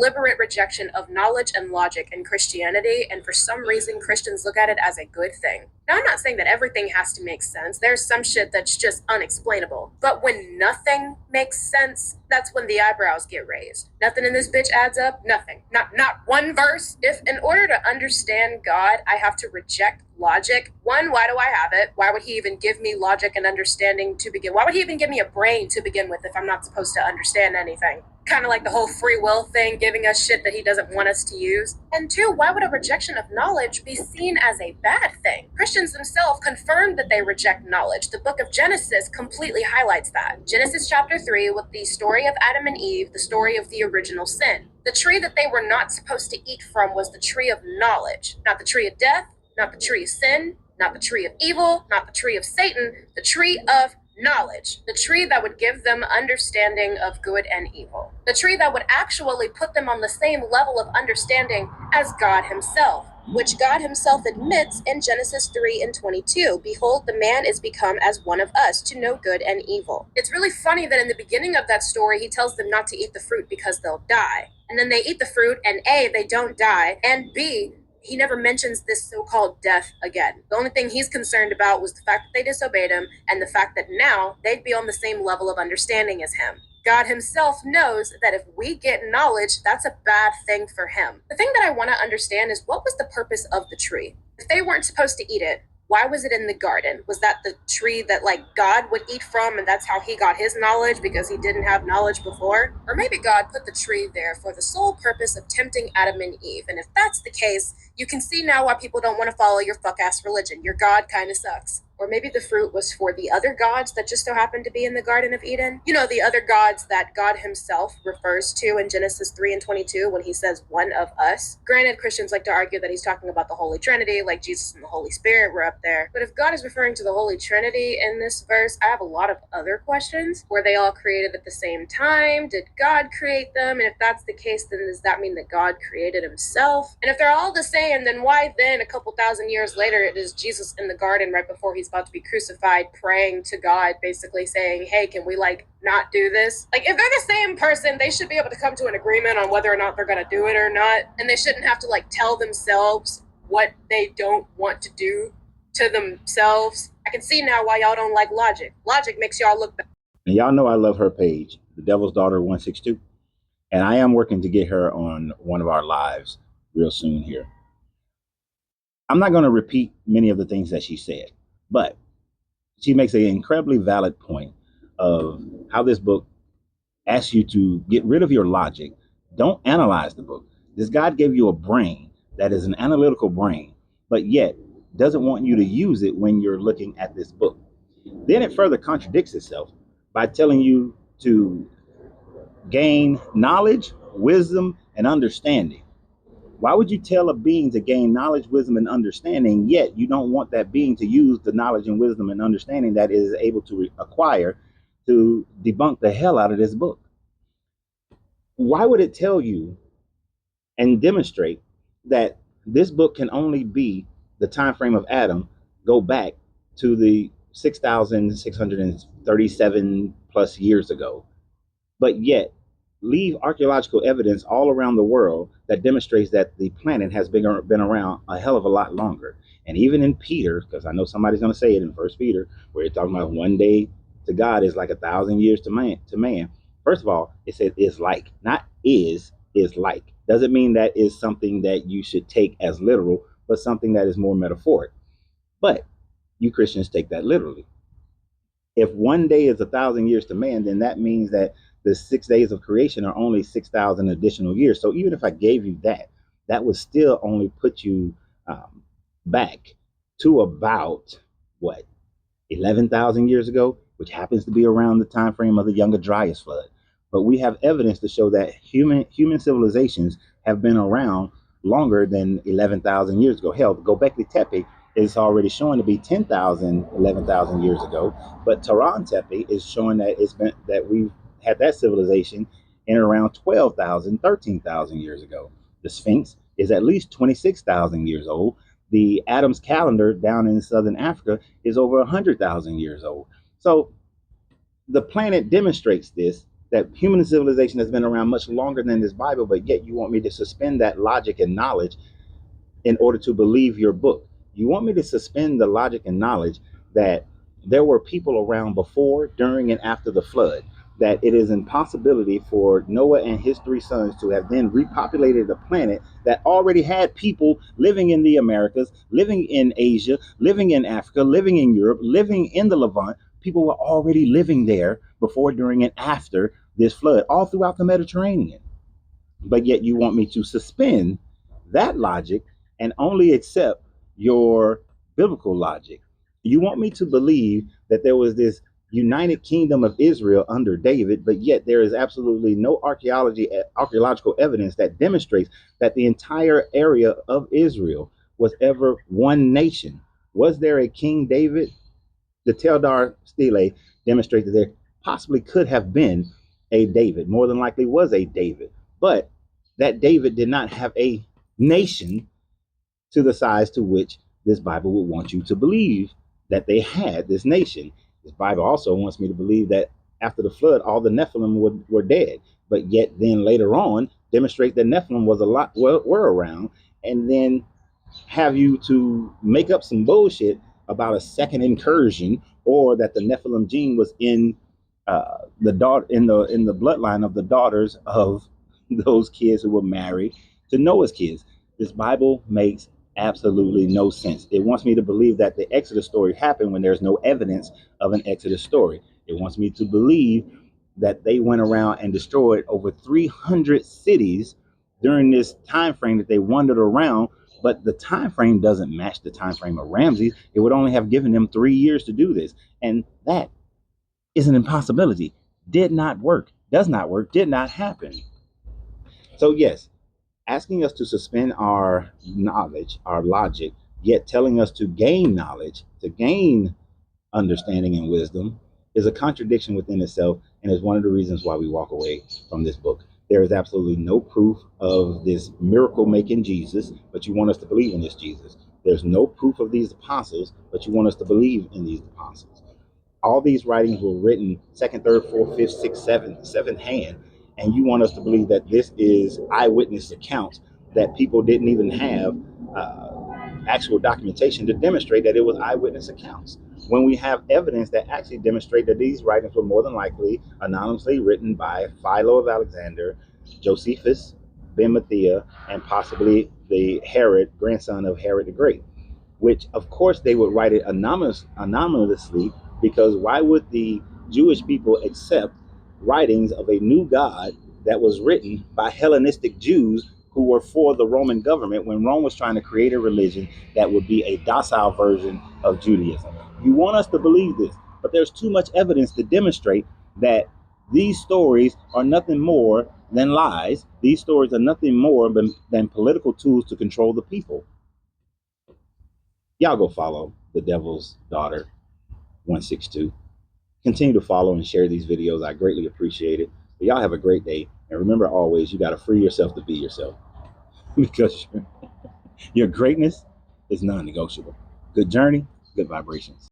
deliberate rejection of knowledge and logic in Christianity, and for some reason, Christians look at it as a good thing. Now, I'm not saying that everything has to make sense. There's some shit that's just unexplainable. But when nothing makes sense, that's when the eyebrows get raised. Nothing in this bitch adds up. Nothing. Not one verse. If in order to understand God, I have to reject logic, one, why do I have it? Why would he even give me logic and understanding to begin? Why would he even give me a brain to begin with if I'm not supposed to understand anything? Kind of like the whole free will thing, giving us shit that he doesn't want us to use. And two, why would a rejection of knowledge be seen as a bad thing? Christians themselves confirm that they reject knowledge. The book of Genesis completely highlights that. Genesis chapter 3, with the story of Adam and Eve, the story of the original sin. The tree that they were not supposed to eat from was the tree of knowledge, not the tree of death, not the tree of sin, not the tree of evil, not the tree of Satan, the tree of knowledge, the tree that would give them understanding of good and evil, the tree that would actually put them on the same level of understanding as God himself, which God himself admits in Genesis 3:22. Behold, the man is become as one of us to know good and evil. It's really funny that in the beginning of that story, he tells them not to eat the fruit because they'll die. And then they eat the fruit, and A, they don't die, and B, he never mentions this so-called death again. The only thing he's concerned about was the fact that they disobeyed him and the fact that now they'd be on the same level of understanding as him. God himself knows that if we get knowledge, that's a bad thing for him. The thing that I want to understand is, what was the purpose of the tree? If they weren't supposed to eat it, why was it in the garden? Was that the tree that like God would eat from, and that's how he got his knowledge because he didn't have knowledge before? Or maybe God put the tree there for the sole purpose of tempting Adam and Eve. And if that's the case, you can see now why people don't want to follow your fuck-ass religion. Your God kind of sucks. Or maybe the fruit was for the other gods that just so happened to be in the Garden of Eden. You know, the other gods that God himself refers to in Genesis 3:22 when he says one of us. Granted, Christians like to argue that he's talking about the Holy Trinity, like Jesus and the Holy Spirit were up there. But if God is referring to the Holy Trinity in this verse, I have a lot of other questions. Were they all created at the same time? Did God create them? And if that's the case, then does that mean that God created himself? And if they're all the same, then why then, a couple thousand years later, it is Jesus in the garden right before he's about to be crucified, praying to God, basically saying, hey, can we like not do this? Like, if they're the same person, they should be able to come to an agreement on whether or not they're going to do it or not. And they shouldn't have to like tell themselves what they don't want to do to themselves. I can see now why y'all don't like logic. Logic makes y'all look bad. And y'all know I love her page, The Devil's Daughter 162. And I am working to get her on one of our lives real soon here. I'm not going to repeat many of the things that she said, but she makes an incredibly valid point of how this book asks you to get rid of your logic. Don't analyze the book. This God gave you a brain that is an analytical brain, but yet doesn't want you to use it when you're looking at this book. Then it further contradicts itself by telling you to gain knowledge, wisdom, and understanding. Why would you tell a being to gain knowledge, wisdom, and understanding, yet you don't want that being to use the knowledge and wisdom and understanding that it is able to acquire to debunk the hell out of this book? Why would it tell you and demonstrate that this book can only be the time frame of Adam, go back to the 6,637 plus years ago, but yet leave archaeological evidence all around the world that demonstrates that the planet has been around a hell of a lot longer? And even in Peter, because I know somebody's going to say it in First Peter, where it's talking about one day to God is like 1,000 years to man. First of all, it says is like, not is like. Doesn't mean that is something that you should take as literal, but something that is more metaphoric. But you Christians take that literally. If one day is 1,000 years to man, then that means that the 6 days of creation are only 6,000 additional years. So even if I gave you that, that would still only put you back to about, what, 11,000 years ago, which happens to be around the time frame of the Younger Dryas flood. But we have evidence to show that human civilizations have been around longer than 11,000 years ago. Hell, Göbekli Tepe is already showing to be 10,000, 11,000 years ago. But Taran Tepe is showing that it's been that we've had that civilization in around 12,000, 13,000 years ago. The Sphinx is at least 26,000 years old. The Adam's calendar down in southern Africa is over 100,000 years old. So the planet demonstrates this that human civilization has been around much longer than this Bible, but yet you want me to suspend that logic and knowledge in order to believe your book. You want me to suspend the logic and knowledge that there were people around before, during, and after the flood, that it is impossibility for Noah and his three sons to have then repopulated a planet that already had people living in the Americas, living in Asia, living in Africa, living in Europe, living in the Levant. People were already living there before, during, and after this flood, all throughout the Mediterranean. But yet you want me to suspend that logic and only accept your biblical logic. You want me to believe that there was this united kingdom of Israel under David, but yet there is absolutely no archaeological evidence that demonstrates that the entire area of Israel was ever one nation. Was there a King David? The Teldar Stele demonstrates that there possibly could have been a David, more than likely was a David, but that David did not have a nation to the size to which this Bible would want you to believe that they had this nation. This Bible also wants me to believe that after the flood, all the Nephilim were dead, but yet then later on demonstrate that Nephilim were around, and then have you to make up some bullshit about a second incursion, or that the Nephilim gene was in the bloodline of the daughters of those kids who were married to Noah's kids. This Bible makes absolutely no sense. It wants me to believe that the Exodus story happened when there's no evidence of an Exodus story. It wants me to believe that they went around and destroyed over 300 cities during this time frame that they wandered around, but the time frame doesn't match the time frame of Ramses. It would only have given them 3 years to do this, and that is an impossibility. Did not work, does not work, did not happen. So yes, asking us to suspend our knowledge, our logic, yet telling us to gain knowledge, to gain understanding and wisdom, is a contradiction within itself, and is one of the reasons why we walk away from this book. There is absolutely no proof of this miracle making Jesus, but you want us to believe in this Jesus. There's no proof of these apostles, but you want us to believe in these apostles. All these writings were written second, third, fourth, fifth, sixth, seventh hand, and you want us to believe that this is eyewitness accounts, that people didn't even have actual documentation to demonstrate that it was eyewitness accounts, when we have evidence that actually demonstrate that these writings were more than likely anonymously written by Philo of Alexander, Josephus, Ben Matthea, and possibly the Herod, grandson of Herod the Great, which of course they would write it anonymously, because why would the Jewish people accept writings of a new God that was written by Hellenistic Jews who were for the Roman government, when Rome was trying to create a religion that would be a docile version of Judaism? You want us to believe this, but there's too much evidence to demonstrate that these stories are nothing more than lies. These stories are nothing more than political tools to control the people. Y'all go follow The Devil's Daughter 162. Continue to follow and share these videos. I greatly appreciate it. But y'all have a great day. And remember always, you got to free yourself to be yourself. Because your greatness is non-negotiable. Good journey, good vibrations.